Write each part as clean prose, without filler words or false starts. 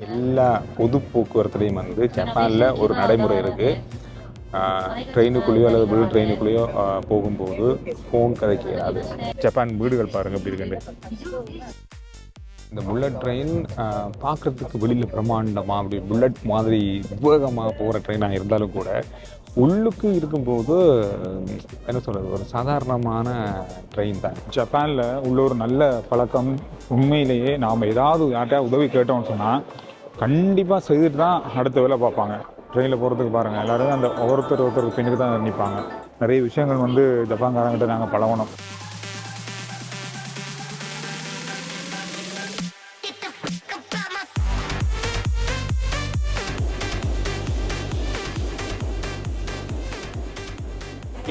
எல்லா பொது போக்குவரத்துலேயும் வந்து ஜப்பானில் ஒரு நடைமுறை இருக்குது. ட்ரெயினுக்குள்ளேயோ அல்லது புல்லட் ட்ரெயினுக்குள்ளேயோ போகும்போது ஃபோன் கதைக்க இயலாது. ஜப்பான் வீடுகள் பாருங்கள் எப்படி இருக்குண்டு. இந்த புல்லட் ட்ரெயின் பார்க்குறதுக்கு வெளியில் பிரம்மாண்டமாக அப்படி புல்லட் மாதிரி வேகமாக போகிற ட்ரெயினாக இருந்தாலும் கூட உள்ளுக்கு இருக்கும்போது என்ன சொல்கிறது, ஒரு சாதாரணமான ட்ரெயின் தான். ஜப்பானில் உள்ள ஒரு நல்ல பழக்கம், உண்மையிலேயே நாம் ஏதாவது யார்கிட்ட உதவி கேட்டோம்னு சொன்னால் கண்டிப்பாக செய்துட்டு தான் அடுத்த வேலை பார்ப்பாங்க. ட்ரெயினில் போகிறதுக்கு பாருங்கள், எல்லோரும் அந்த ஒருத்தருக்கு பின்னுக்கு தான் நிற்பாங்க. நிறைய விஷயங்கள் வந்து ஜப்பான்காரங்கிட்ட நாங்கள் பழகணும்.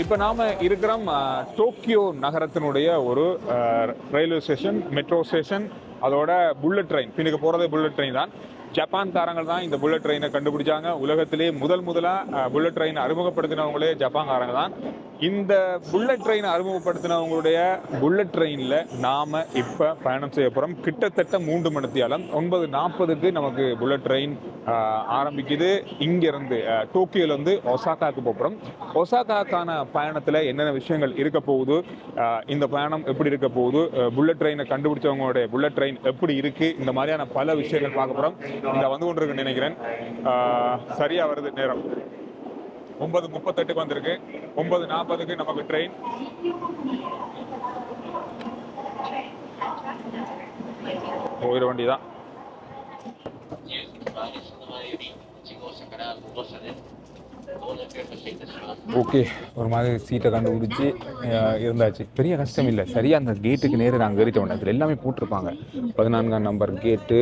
இப்போ நாம் இருக்கிறோம் டோக்கியோ நகரத்தினுடைய ஒரு ரயில்வே ஸ்டேஷன், மெட்ரோ ஸ்டேஷன், அதோட புல்லட் ட்ரெயின். பின்னுக்கு போகிறதே புல்லட் ட்ரெயின் தான். ஜப்பான் காரங்கள் தான் இந்த புல்லட் ட்ரெயினை கண்டுபிடிச்சாங்க. உலகத்திலே முதலாக புல்லட் ட்ரெயின் அறிமுகப்படுத்தினவங்களே ஜப்பான்காரங்க தான். இந்த புல்லட் ட்ரெயினை அறிமுகப்படுத்தினவங்களுடைய புல்லட் ட்ரெயினில் நாம் இப்போ பயணம் செய்ய போகிறோம். கிட்டத்தட்ட 3 மணித்தியாலம் 9:40க்கு நமக்கு புல்லட் ட்ரெயின் ஆரம்பிக்குது. இங்கேருந்து டோக்கியோலேருந்து ஒசாகாவுக்கு போகிறோம். ஒசாகாக்கான பயணத்தில் என்னென்ன விஷயங்கள் இருக்க போகுது, இந்த பயணம் எப்படி இருக்க போகுது, புல்லட் ட்ரெயினை கண்டுபிடிச்சவங்களுடைய புல்லட் ட்ரெயின் எப்படி இருக்குது, இந்த மாதிரியான பல விஷயங்கள் பார்க்க போகிறோம். இந்த வந்து கொண்டிருக்குன்னு நினைக்கிறேன். சரியாக வருது நேரம். 9:38க்கு வந்திருக்கு. 9:40க்கு நமக்கு ட்ரெயின். போயிட வண்டி தான். ஓகே, ஒரு மாதிரி சீட்டை கண்டுபிடிச்சி இருந்தாச்சு. பெரிய கஷ்டம் இல்லை. சரியாக அந்த கேட்டுக்கு நேரம் நாங்கள் ஏறிட்டோம். அதில் எல்லாமே போட்டிருப்பாங்க. 14ஆம் நம்பர் கேட்டு,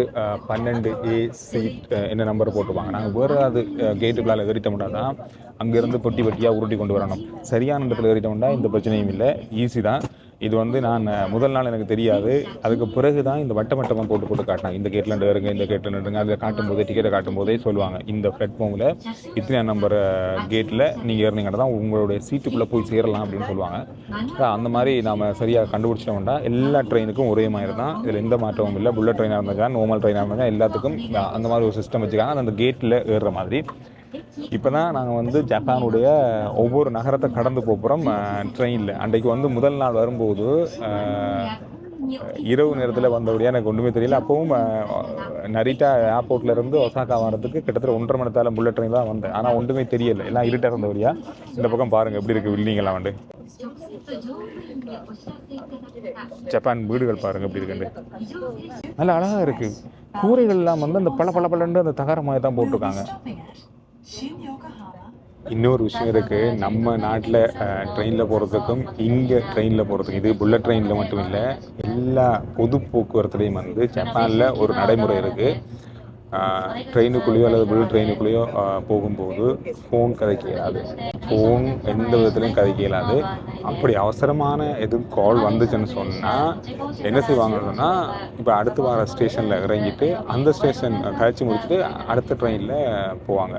12A சீட் என்ன நம்பர் போட்டிருப்பாங்க. நாங்கள் வேறு அது கேட்டுக்குள்ளால் ஏறிட்டோம்னா தான் அங்கேருந்து பொட்டி பொட்டியாக உருட்டி கொண்டு வரணும். சரியான இடத்துல ஏறிட்டோம்னா இந்த பிரச்சனையும் இல்லை, ஈஸி தான். இது வந்து நான் முதல் நாள் எனக்கு தெரியாது. அதுக்கு பிறகு தான் இந்த வட்டமாக போட்டு காட்டினாங்க. இந்த கேட்டில் இருங்க, இந்த கேட்டில் இருங்க. அதில் காட்டும்போதே, டிக்கெட்டை காட்டும்போதே சொல்லுவாங்க, இந்த பிளாட்ஃபார்மில் இத்தனை நம்பர் கேட்டில் நீங்கள் ஏறினீங்கன்னா தான் உங்களுடைய சீட்டுக்குள்ளே போய் சேரலாம் அப்படின்னு சொல்லுவாங்க. அந்த மாதிரி நாம் சரியாக கண்டுபிடிச்சிட்டோம்னா எல்லா ட்ரெயினுக்கும் ஒரே மாதிரி தான். இதில் எந்த மாற்றமும் இல்லை. புல்லட் ட்ரெயினாக இருந்தால், நார்மல் ட்ரெயினாக இருந்தால் எல்லாத்துக்கும் அந்த மாதிரி ஒரு சிஸ்டம் வச்சுக்காங்க, அந்த கேட்டில் ஏறுற மாதிரி. இப்போ தான் நாங்கள் வந்து ஜப்பானுடைய ஒவ்வொரு நகரத்தை கடந்து போகிறோம் ட்ரெயினில். அன்றைக்கு வந்து முதல் நாள் வரும்போது இரவு நேரத்தில் வந்தபடியாக எனக்கு ஒன்றுமே தெரியல. அப்பவும் நரிட்டா ஏர்போர்ட்லேருந்து ஒசாகா வரதுக்கு கிட்டத்தட்ட 1.5 மணி நேரம் புல்லட் ட்ரெயின் தான் வந்தேன். ஆனால் ஒன்றுமே தெரியலை, எல்லாம் இருட்டாக இருந்தபடியா. இந்த பக்கம் பாருங்கள் எப்படி இருக்குது பில்டிங்கெல்லாம் வந்து. ஜப்பான் வீடுகள் பாருங்கள் எப்படி இருக்குண்டு. நல்லா அழகாக இருக்குது. கூரைகள்லாம் வந்து அந்த பளபளன்னு அந்த தகர மாதிரி தான் போட்டிருக்காங்க. இன்னொரு விஷயம் இருக்குது, நம்ம நாட்டில் ட்ரெயினில் போகிறதுக்கும் இங்கே ட்ரெயினில் போகிறதுக்கும், இது புல்லட் ட்ரெயினில் மட்டும் இல்லை, எல்லா பொது போக்குவரத்துலேயும் வந்து ஜப்பானில் ஒரு நடைமுறை இருக்குது. ட்ரெயினுக்குள்ளேயோ அல்லது புல்லட் ட்ரெயினுக்குள்ளேயோ போகும்போது ஃபோன் கதைக்க இயலாது. ஃபோன் எந்த விதத்துலையும் கதைக்க இயலாது. அப்படி அவசரமான எதுவும் கால் வந்துச்சுன்னு சொன்னால் என்ன செய்வாங்கன்னா, இப்போ அடுத்து வர ஸ்டேஷனில் இறங்கிட்டு அந்த ஸ்டேஷன் கழிச்சு முடிச்சுட்டு அடுத்த ட்ரெயினில் போவாங்க.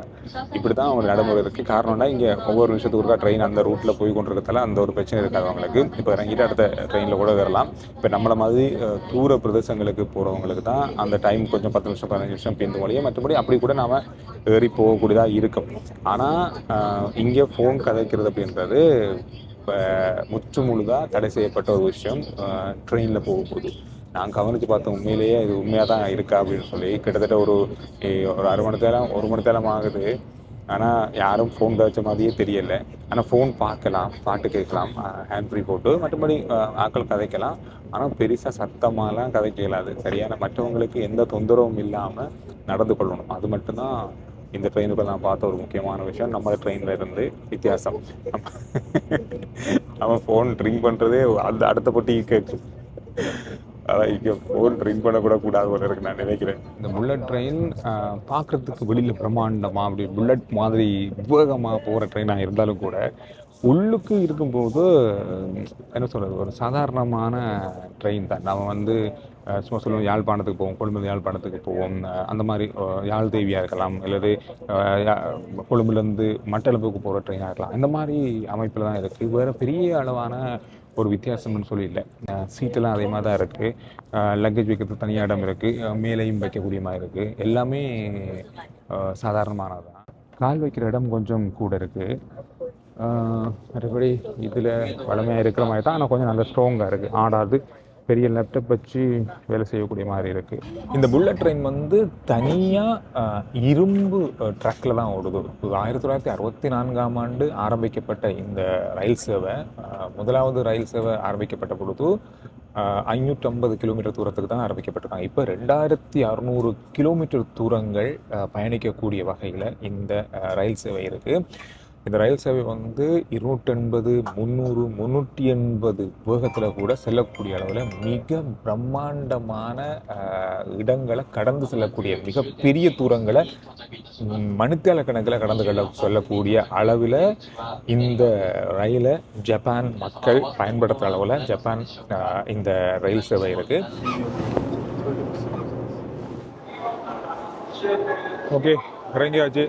இப்படி தான் ஒரு நடைமுறை இருக்குது. காரணம்னா இங்கே ஒவ்வொரு நிமிஷத்துக்கு ஒருக்கா ட்ரெயின் அந்த ரூட்டில் போய் கொண்டிருக்கிறதால அந்த ஒரு பிரச்சனை இருக்காது அவங்களுக்கு. இப்போ இறங்கிட்டு அடுத்த ட்ரெயினில் கூட வரலாம். இப்போ நம்மளை மாதிரி தூர பிரதேசங்களுக்கு போகிறவங்களுக்கு தான் அந்த டைம் கொஞ்சம் 10 நிமிஷம் 15 நிமிஷம் இந்த மொழியை. மற்றபடி அப்படி கூட நாம் ஏறி போகக்கூடியதாக இருக்கும். ஆனால் இங்கே ஃபோன் கதைக்கிறது அப்படின்றது இப்போ முற்று முழுதாக தடை செய்யப்பட்ட ஒரு விஷயம். ட்ரெயினில் போகும்போது நான் கவனித்து பார்த்தேன், உண்மையிலேயே இது உண்மையாக தான் இருக்கா அப்படின்னு சொல்லி. கிட்டத்தட்ட ஒரு 1/2 மணி நேரம் 1 மணி நேரம் ஆகுது. ஆனால் யாரும் ஃபோன் கதைச்ச மாதிரியே தெரியலை. ஆனால் ஃபோன் பார்க்கலாம், பாட்டு கேட்கலாம், ஹேண்ட் ஃப்ரீ போட்டு, மற்றபடி ஆக்கள் கதைக்கலாம். ஆனால் பெருசாக சத்தமாலாம் கதைக்க இயலாது. சரியான மற்றவங்களுக்கு எந்த தொந்தரவும் இல்லாமல் நடந்து கொள்ளணும். அது மட்டும்தான் இந்த ட்ரெயினுக்கு நான் பார்த்த ஒரு முக்கியமான விஷயம். நம்ம ட்ரெயினில் இருந்து வித்தியாசம். நம்ம ஃபோன் ட்ரிங் பண்ணுறதே அந்த அடுத்த பொட்டி கேட்கும். அதான் இங்கே ஃபோன் ட்ரிங் பண்ணக்கூட கூடாது போல இருக்கு நான் நினைக்கிறேன். இந்த புல்லட் ட்ரெயின் பார்க்குறதுக்கு வெளியில் பிரம்மாண்டமாக அப்படி புல்லட் மாதிரி வேகமாக போகிற ட்ரெயினாக இருந்தாலும் கூட உள்ளுக்கு இருக்கும்போது என்ன சொல்கிறது, ஒரு சாதாரணமான ட்ரெயின் தான். நம்ம வந்து சும்மா சொல்லுவோம், யாழ்ப்பாணத்துக்கு போவோம், கொழும்பு யாழ்ப்பாணத்துக்கு போவோம், அந்த மாதிரி யாழ் தேவியாக இருக்கலாம், அல்லது கொழும்புலேருந்து மட்டளப்புக்கு போகிற ட்ரெயினாக இருக்கலாம். இந்த மாதிரி அமைப்பில் தான் இருக்குது. வேறு பெரிய அளவான ஒரு வித்தியாசம்னு சொல்லி இல்லை. சீட்டெல்லாம் அதே மாதிரி தான் இருக்குது. லக்கேஜ் வைக்கிறதுக்கு தனியாக இடம் இருக்குது. மேலேயும் வைக்கக்கூடிய மாதிரி இருக்குது. எல்லாமே சாதாரணமானது தான். கால் வைக்கிற இடம் கொஞ்சம் கூட இருக்குது. மற்றபடி இதில் வளமையாக இருக்கிற மாதிரி தான், ஆனால் கொஞ்சம் நல்லா ஸ்ட்ராங்காக இருக்குது. ஆடாது, பெரிய லேப்டாப் வச்சு வேலை செய்யக்கூடிய மாதிரி இருக்குது. இந்த புல்லட் ட்ரெயின் வந்து தனியாக இரும்பு ட்ராக்கில் தான் ஓடுது. 1964ஆம் ஆண்டு ஆரம்பிக்கப்பட்ட இந்த ரயில் சேவை, முதலாவது ரயில் சேவை ஆரம்பிக்கப்பட்ட பொழுது 550 கிலோமீட்டர் தூரத்துக்கு தான் ஆரம்பிக்கப்பட்டிருக்காங்க. இப்போ 2600 கிலோமீட்டர் தூரங்கள் பயணிக்கக்கூடிய வகையில் இந்த ரயில் சேவை இருக்குது. இந்த ரயில் சேவை வந்து 280, 300, 380 வேகத்தில் கூட செல்லக்கூடிய அளவில் மிக பிரம்மாண்டமான இடங்களை கடந்து செல்லக்கூடிய, மிகப்பெரிய தூரங்களை மணித்தியால கணக்கில் கடந்து செல்லக்கூடிய அளவில் இந்த ரயிலை ஜப்பான் மக்கள் பயன்படுத்துகிற அளவில் ஜப்பான் இந்த ரயில் சேவை இருக்குது. ஓகே, இறங்கியாச்சு.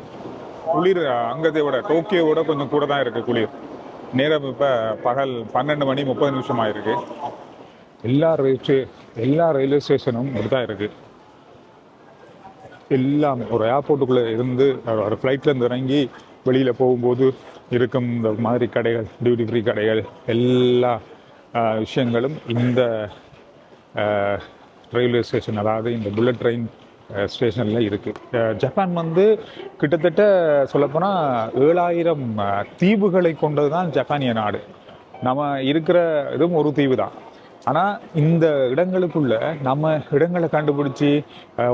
குளிர் அங்கத்தை விட, டோக்கியோவோட கொஞ்சம் கூட தான் இருக்குது குளிர். நேரம் இப்போ பகல் 12 மணி 30 நிமிஷம் ஆயிருக்கு. எல்லா ரயில்வே ஸ்டேஷனும் இப்படி தான் இருக்குது. எல்லாம் ஒரு ஏர்போர்ட்டுக்குள்ளே இருந்து ஒரு ஃப்ளைட்லேருந்து இறங்கி வெளியில் போகும்போது இருக்கும் இந்த மாதிரி கடைகள், டியூட்டி ஃப்ரீ கடைகள், எல்லா விஷயங்களும் இந்த ரயில்வே ஸ்டேஷன், அதாவது இந்த புல்லட் ட்ரெயின் ஸ்டேஷனில் இருக்குது. ஜப்பான் வந்து கிட்டத்தட்ட சொல்லப்போனால் 7000 தீவுகளை கொண்டது தான் ஜப்பானிய நாடு. நம்ம இருக்கிற இதுவும் ஒரு தீவு தான். ஆனால் இந்த இடங்களுக்குள்ள நம்ம இடங்களை கண்டுபிடிச்சி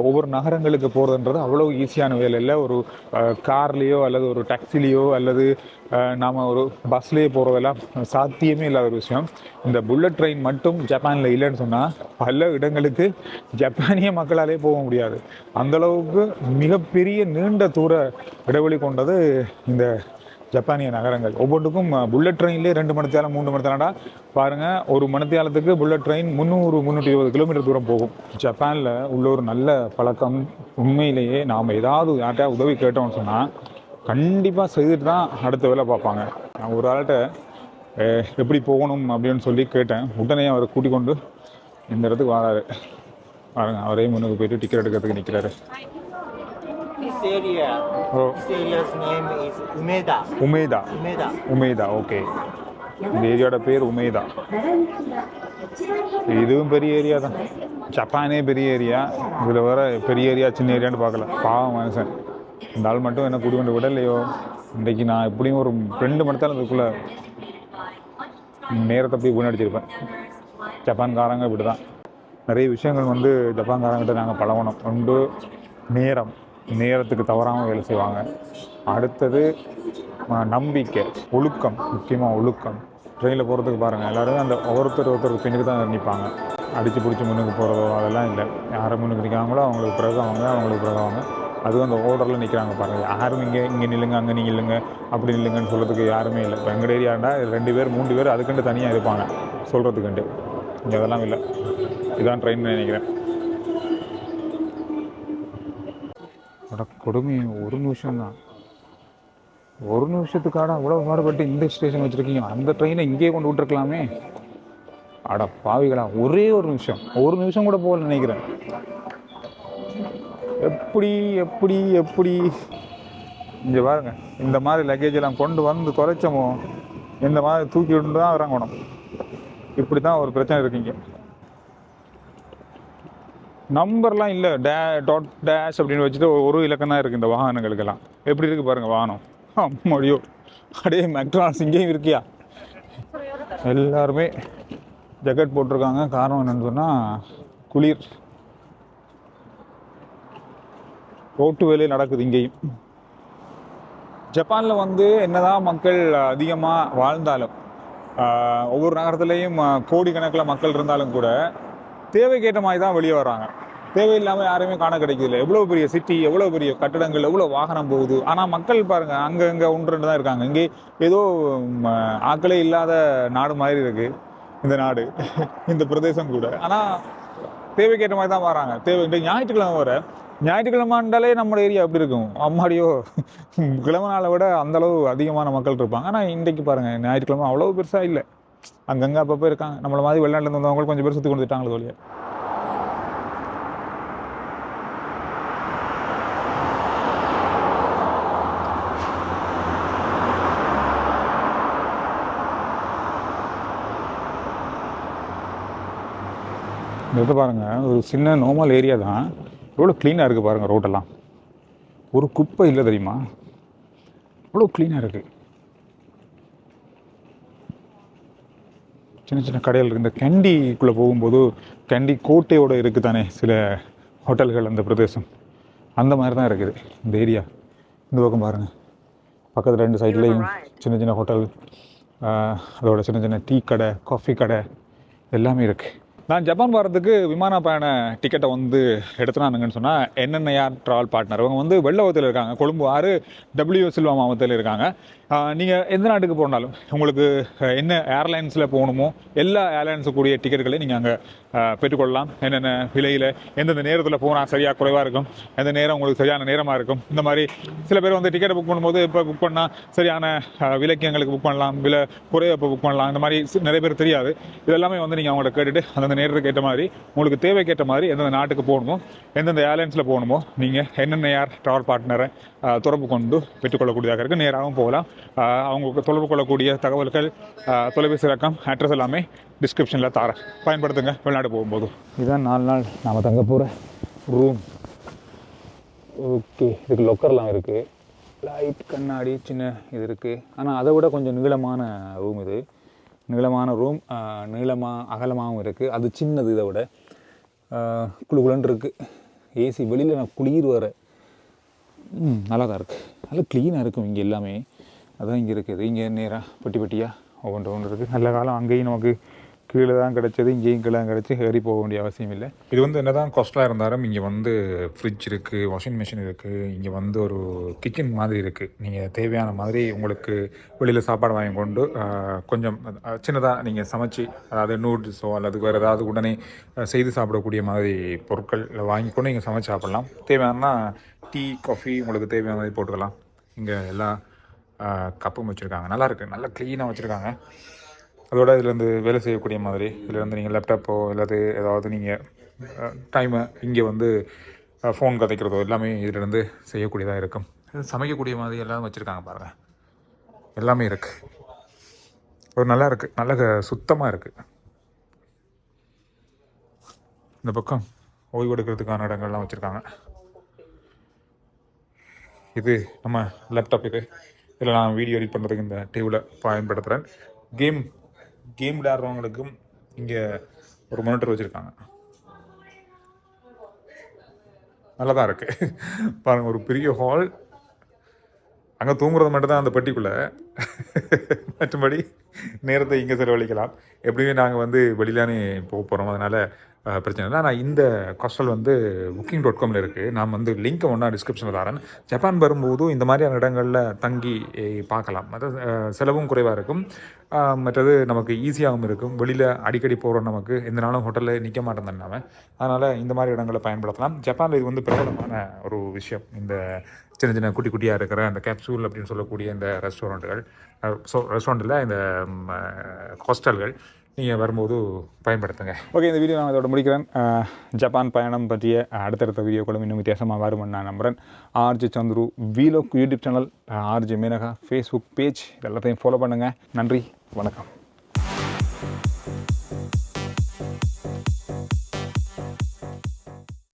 ஒவ்வொரு நகரங்களுக்கு போகிறதுன்றது அவ்வளோ ஈஸியான வேலை இல்லை. ஒரு கார்லேயோ அல்லது ஒரு டாக்ஸிலேயோ அல்லது நாம் ஒரு பஸ்லேயே போகிறதெல்லாம் சாத்தியமே இல்லாத ஒரு விஷயம். இந்த புல்லட் ட்ரெயின் மட்டும் ஜப்பானில் இல்லைன்னு சொன்னால் பல இடங்களுக்கு ஜப்பானிய மக்களாலே போக முடியாது. அந்தளவுக்கு மிகப்பெரிய நீண்ட தூர இடைவெளி கொண்டது இந்த ஜப்பானிய நகரங்கள். ஒவ்வொன்றுக்கும் புல்லட் ட்ரெயின்லேயே 2 மணித்தியாலம் 3 மணித்தியாலம்டா பாருங்கள். ஒரு மணித்தியாலத்துக்கு புல்லட் ட்ரெயின் 300-320 கிலோமீட்டர் தூரம் போகும். ஜப்பானில் உள்ள ஒரு நல்ல பழக்கம், உண்மையிலேயே நாம் ஏதாவது யார்கிட்ட உதவி கேட்டோம்னு சொன்னால் கண்டிப்பாக செய்துட்டு தான் அடுத்த வேலை பார்ப்பாங்க. நான் ஒரு ஆள்கிட்ட எப்படி போகணும் அப்படின்னு சொல்லி கேட்டேன். உடனே அவரை கூட்டிக் கொண்டு இந்த இடத்துக்கு வராரு. பாருங்க, அவரே முன்னுக்கு போயிட்டு டிக்கெட் எடுக்கிறதுக்கு நிற்கிறாரு. This area's name is Umeda. Umeda, okay. இந்த ஏரியாவோட பேர் உமேதா. இதுவும் பெரிய ஏரியா தான். ஜப்பானே பெரிய ஏரியா. இதில் வர பெரிய ஏரியா சின்ன ஏரியான்னு பார்க்கல. பாவம் மனுஷன். இந்த ஆள் மட்டும் என்ன கூட்டி கொண்டு விடலையோ. இன்றைக்கி நான் எப்படியும் ஒரு 2 மணி நேரம் அதுக்குள்ளே நேரத்தை போய் வீணடிச்சிருப்பேன். ஜப்பான்காரங்க இப்படி தான். நிறைய விஷயங்கள் வந்து ஜப்பான்காரங்கிட்ட நாங்கள் பழகணும். ஒன்று நேரத்துக்கு தவறாமல் வேலை செய்வாங்க. அடுத்தது நம்பிக்கை, ஒழுக்கம், முக்கியமாக ஒழுக்கம். ட்ரெயினில் போகிறதுக்கு பாருங்கள், எல்லோரும் அந்த ஒருத்தருக்கு பின்னுக்கு தான் நிற்பாங்க. அடித்து பிடிச்சி முன்னுக்கு போகிறதோ அதெல்லாம் இல்லை. யாரை முன்னுக்கு நிற்காங்களோ அவங்களுக்கு பிறகு அவங்க. அதுவும் அந்த ஓர்டரில் நிற்கிறாங்க பாருங்கள். யாரும் இங்கே நில்லுங்க, அங்கே நீங்கள் இல்லைங்க, அப்படி நில்லுங்கன்னு சொல்கிறதுக்கு யாருமே இல்லை. இப்போ எங்கள் ஏரியாண்டா 2 பேர் 3 பேர் அதுக்குண்டு தனியாக இருப்பாங்க சொல்கிறதுக்குண்டு. இங்கே அதெல்லாம் இல்லை. இதான் ட்ரெயின் நினைக்கிறேன். கொடுமை. 1 நிமிஷம்தான். 1 நிமிஷத்துக்காக அவ்வளோ பாடுபட்டு இந்த ஸ்டேஷன் வச்சுருக்கீங்க. அந்த ட்ரெயினை இங்கேயே கொண்டு விட்டுருக்கலாமே. அட பாவிகளா, ஒரே 1 நிமிஷம், 1 நிமிஷம் கூட போகல நினைக்கிறேன். எப்படி இங்கே பாருங்க, இந்த மாதிரி லக்கேஜ் எல்லாம் கொண்டு வந்து தொலைச்சமோ இந்த மாதிரி தூக்கி விட்டு தான் இறங்கணும். இப்படி தான் ஒரு பிரச்சனை இருக்குங்க. நம்பர்லாம் இல்லை, டேஷ் அப்படின்னு வச்சுட்டு ஒரு இலக்கம் தான் இருக்குது இந்த வாகனங்களுக்கெல்லாம். எப்படி இருக்குது பாருங்கள் வாகனம். அம்மாடியோ, அடே மெக்டானல்ட்ஸ் இங்கேயும் இருக்கியா. எல்லாருமே ஜக்கெட் போட்டிருக்காங்க. காரணம் என்னென்னு சொன்னால் குளிர். ரோட்டு வேலையில் நடக்குது இங்கேயும். ஜப்பானில் வந்து என்னதான் மக்கள் அதிகமாக வாழ்ந்தாலும், ஒவ்வொரு நகரத்துலேயும் கோடிக்கணக்கில் மக்கள் இருந்தாலும் கூட தேவைக்கேற்ற மாதிரி தான் வெளியே வராங்க. தேவையில்லாமல் யாருமே காண கிடைக்குதில்ல. எவ்வளோ பெரிய சிட்டி, எவ்வளோ பெரிய கட்டடங்கள், எவ்வளோ வாகனம் போகுது. ஆனால் மக்கள் பாருங்கள், அங்கே 1-2 தான் இருக்காங்க. இங்கே ஏதோ ஆக்களே இல்லாத நாடு மாதிரி இருக்குது இந்த நாடு, இந்த பிரதேசம் கூட. ஆனால் தேவைக்கேற்ற மாதிரி தான் வராங்க. ஞாயிற்றுக்கிழமைண்டாலே நம்ம ஏரியா எப்படி இருக்கும். அம்மாடியோ, கிழமை நாளை விட அந்தளவு அதிகமான மக்கள் இருப்பாங்க. ஆனால் இன்றைக்கு பாருங்கள், ஞாயிற்றுக்கிழமை அவ்வளோ பெருசாக இல்லை. அங்கங்கே அப்பப்போ இருக்காங்க. நம்மள மாதிரி வெளிநாட்டிலேருந்து வந்தவங்க கொஞ்சம் பேர் சுற்றி கொண்டு வந்துட்டாங்களே தோழியா. இந்த பாருங்கள், ஒரு சின்ன நார்மல் ஏரியா தான். எவ்வளோ க்ளீனாக இருக்குது பாருங்கள். ரோட்டெல்லாம் ஒரு குப்பை இல்லை தெரியுமா, அவ்வளோ க்ளீனாக இருக்குது. சின்ன சின்ன கடைகள் இந்த கேண்டிக்குள்ளே போகும்போது கேண்டி கோட்டையோடு இருக்குது தானே சில ஹோட்டல்கள், அந்த பிரதேசம் அந்த மாதிரி தான் இருக்குது இந்த ஏரியா. இந்த பக்கம் பாருங்கள், பக்கத்தில் 2 சைட்லேயும் சின்ன சின்ன ஹோட்டல், அதோட சின்ன சின்ன டீ கடை, காஃபி கடை எல்லாமே இருக்குது. நான் ஜப்பான் போகிறதுக்கு விமான பயண டிக்கெட்டை வந்து எடுத்துனானுங்கன்னு சொன்னால் NNIR ட்ராவல் பார்ட்னர். அவங்க வந்து வெள்ளவத்தில் இருக்காங்க, கொழும்பு 6 W சில்வா மாவட்டத்தில் இருக்காங்க. நீங்கள் எந்த நாட்டுக்கு போனாலும் உங்களுக்கு என்ன ஏர்லைன்ஸில் போகணுமோ எல்லா ஏர்லைன்ஸுக்குரிய டிக்கெட்டுகளையும் நீங்கள் அங்கே பெற்றுக்கொள்ளலாம். என்னென்ன விலையில், எந்தெந்த நேரத்தில் போனால் சரியாக குறைவாக இருக்கும், எந்த நேரம் உங்களுக்கு சரியான நேரமாக இருக்கும். இந்த மாதிரி சில பேர் வந்து டிக்கெட்டை புக் பண்ணும்போது இப்போ புக் பண்ணால் சரியான விலைக்கு எங்களுக்கு புக் பண்ணலாம், விலை குறைய இப்போ புக் பண்ணலாம், இந்த மாதிரி நிறைய பேர் தெரியாது. இதெல்லாமே வந்து நீங்கள் அவங்கள்ட்ட கேட்டுட்டு அந்தந்த நேரத்துக்கு ஏற்ற மாதிரி உங்களுக்கு தேவைக்கேற்ற மாதிரி எந்தெந்த நாட்டுக்கு போகணுமோ, எந்தெந்த ஏர்லைன்ஸில் போகணுமோ நீங்கள் NNIR ட்ராவல் பார்ட்னரை தொடர்பு கொண்டு பெற்றுக்கொள்ளக்கூடியதாக இருக்குது. நேராகவும் போகலாம். அவங்க தொடர்பு கொள்ளக்கூடிய தகவல்கள், தொலைபேசி இலக்கம், அட்ரஸ் எல்லாமே டிஸ்கிரிப்ஷனில் தரேன், பயன்படுத்துங்க வெளிநாடு போகும்போது. இதுதான் 4 நாள் நாம் தங்க போகிற ரூம். ஓகே, இதுக்கு லொக்கர்லாம் இருக்குது, லைட், கண்ணாடி, சின்ன இது இருக்குது. ஆனால் அதை விட கொஞ்சம் நீளமான ரூம் இது. நீளமான ரூம், அகலமாகவும் இருக்குது. அது சின்னது, இதை விட குளுகுலன்னு இருக்குது. ஏசி வெளியில் நான் குளிர் வர நல்லா தான் இருக்குது. நல்லா க்ளீனாக இருக்கும் இங்கே எல்லாமே. அதான் இங்கே இருக்குது. இங்கே நேராக பெட்டியாக ஒவ்வொன்று இருக்குது. நல்ல காலம் அங்கேயும் நமக்கு கீழே தான் கிடச்சது, இங்கேயும் கீழே கிடச்சி ஏறி போக வேண்டிய அவசியம் இல்லை. இது வந்து என்ன தான் காஸ்ட்டாக இருந்தாலும் இங்கே வந்து ஃப்ரிட்ஜ் இருக்குது, வாஷிங் மிஷின் இருக்குது, இங்கே வந்து ஒரு கிச்சன் மாதிரி இருக்குது. நீங்கள் தேவையான மாதிரி உங்களுக்கு வெளியில் சாப்பாடு வாங்கி கொண்டு கொஞ்சம் சின்னதாக நீங்கள் சமைச்சு, அதாவது நூடுல்ஸோ அல்லது வேறு ஏதாவது உடனே செய்து சாப்பிடக்கூடிய மாதிரி பொருட்கள் வாங்கி கொண்டு நீங்கள் சமைச்சு சாப்பிட்லாம். தேவையானா டீ, காஃபி உங்களுக்கு தேவையான மாதிரி போட்டுக்கலாம். இங்கே எல்லா கப்பும் வச்சுருக்காங்க, நல்லாயிருக்கு, நல்லா க்ளீனாக வச்சுருக்காங்க. அதோட இதில் வந்து வேலை செய்யக்கூடிய மாதிரி, இதில் வந்து நீங்கள் லேப்டாப்போ இல்லாது ஏதாவது நீங்கள் டைமை இங்கே வந்து ஃபோன் கதைக்கிறதோ எல்லாமே இதிலேருந்து செய்யக்கூடியதாக இருக்கும். சமைக்கக்கூடிய மாதிரி எல்லாம் வச்சுருக்காங்க பாருங்கள், எல்லாமே இருக்குது. ஒரு நல்லா இருக்குது, நல்ல சுத்தமாக இருக்குது. இந்த பக்கம் ஓய்வு எடுக்கிறதுக்கான இடங்கள்லாம் வச்சுருக்காங்க. இது நம்ம லேப்டாப், இதில் நான் வீடியோ எடிட் பண்ணுறதுக்கு இந்த டிவியில் பயன்படுத்துகிறேன். கேம் விளையாடுறவங்களுக்கும் இங்கே ஒரு மானிட்டர் வச்சுருக்காங்க, நல்லா தான் இருக்குது பாருங்கள். ஒரு பெரிய ஹால், அங்கே தூங்குறது மட்டும்தான் அந்த பெட்டிக்குள்ளே, மற்றபடி நேரத்தை இங்கே செலவழிக்கலாம். எப்படியுமே நாங்கள் வந்து வெளியிலானே போக போகிறோம், அதனால் பிரச்சனை இல்லை. ஆனால் இந்த ஹாஸ்டல் வந்து booking.comல இருக்குது. நான் வந்து லிங்க்கை ஒன்றா டிஸ்கிரிப்ஷனில் தரேன். ஜப்பான் வரும்போது இந்த மாதிரியான இடங்களில் தங்கி பார்க்கலாம். அதாவது செலவும் குறைவாக இருக்கும், மற்றது நமக்கு ஈஸியாகவும் இருக்கும். வெளியில் அடிக்கடி போகிறோம், நமக்கு எந்த நாளும் ஹோட்டலில் நிற்க மாட்டோம் தானே, அதனால் இந்த மாதிரி இடங்களை பயன்படுத்தலாம். ஜப்பானில் இது வந்து பிரபலமான ஒரு விஷயம். இந்த சின்ன சின்ன குட்டி குட்டியாக இருக்கிற அந்த கேப்சூல் அப்படின்னு சொல்லக்கூடிய இந்த ரெஸ்டாரண்ட்டில் இந்த ஹாஸ்டல்கள் நீங்கள் வரும்போது பயன்படுத்துங்க. ஓகே, இந்த வீடியோ நான் இதோட முடிக்கிறேன். ஜப்பான் பயணம் பற்றிய அடுத்தடுத்த வீடியோக்களும் இன்னும் வித்தியாசமாக வரும்னு நான் நம்புகிறேன். RG Chandru vlog YouTube channel, RG Menaka Facebook page, எல்லாத்தையும் ஃபாலோ பண்ணுங்கள். நன்றி, வணக்கம்.